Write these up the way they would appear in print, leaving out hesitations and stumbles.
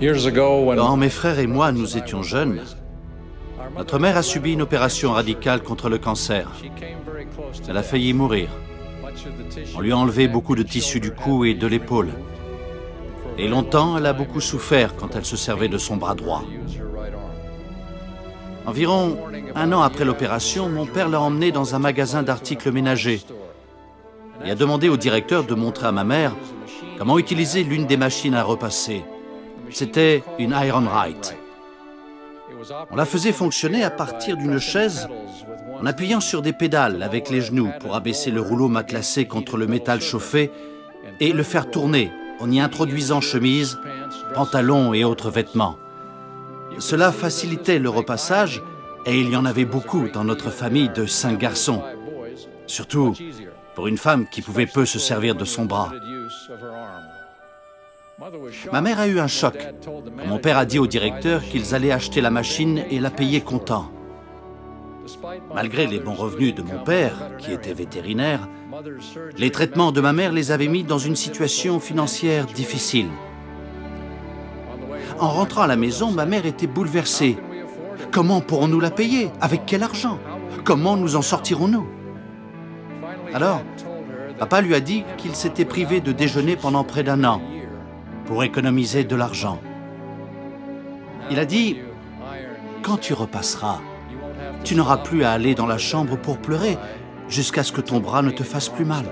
Quand mes frères et moi nous étions jeunes, notre mère a subi une opération radicale contre le cancer. Elle a failli mourir. On lui a enlevé beaucoup de tissu du cou et de l'épaule. Et longtemps, elle a beaucoup souffert quand elle se servait de son bras droit. Environ 1 an après l'opération, mon père l'a emmenée dans un magasin d'articles ménagers et a demandé au directeur de montrer à ma mère comment utiliser l'une des machines à repasser. C'était une Iron Right. On la faisait fonctionner à partir d'une chaise en appuyant sur des pédales avec les genoux pour abaisser le rouleau matelassé contre le métal chauffé et le faire tourner en y introduisant chemise, pantalons et autres vêtements. Cela facilitait le repassage et il y en avait beaucoup dans notre famille de 5 garçons. Surtout pour une femme qui pouvait peu se servir de son bras. Ma mère a eu un choc. Mon père a dit au directeur qu'ils allaient acheter la machine et la payer comptant. Malgré les bons revenus de mon père, qui était vétérinaire, les traitements de ma mère les avaient mis dans une situation financière difficile. En rentrant à la maison, ma mère était bouleversée. Comment pourrons-nous la payer? Avec quel argent? Comment nous en sortirons-nous? Alors, papa lui a dit qu'il s'était privé de déjeuner pendant près d'1 an pour économiser de l'argent. Il a dit, quand tu repasseras, tu n'auras plus à aller dans la chambre pour pleurer jusqu'à ce que ton bras ne te fasse plus mal.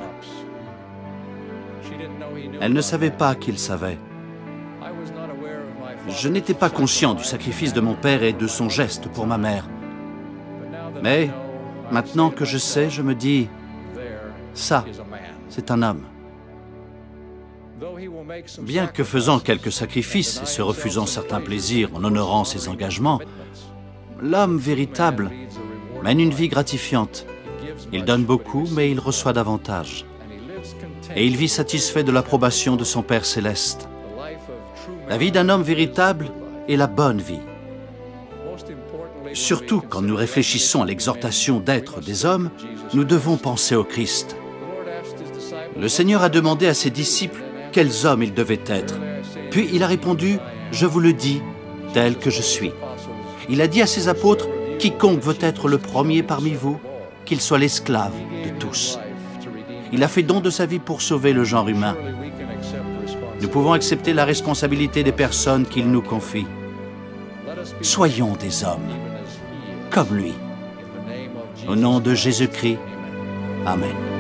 Elle ne savait pas qu'il savait. Je n'étais pas conscient du sacrifice de mon père et de son geste pour ma mère. Mais maintenant que je sais, je me dis, ça, c'est un homme. Bien que faisant quelques sacrifices et se refusant certains plaisirs en honorant ses engagements, l'homme véritable mène une vie gratifiante. Il donne beaucoup, mais il reçoit davantage. Et il vit satisfait de l'approbation de son Père céleste. La vie d'un homme véritable est la bonne vie. Surtout quand nous réfléchissons à l'exhortation d'être des hommes, nous devons penser au Christ. Le Seigneur a demandé à ses disciples quels hommes ils devaient être. Puis il a répondu, « Je vous le dis, tel que je suis. » Il a dit à ses apôtres, « Quiconque veut être le premier parmi vous, qu'il soit l'esclave de tous. » Il a fait don de sa vie pour sauver le genre humain. Nous pouvons accepter la responsabilité des personnes qu'il nous confie. Soyons des hommes, comme lui. Au nom de Jésus-Christ, Amen.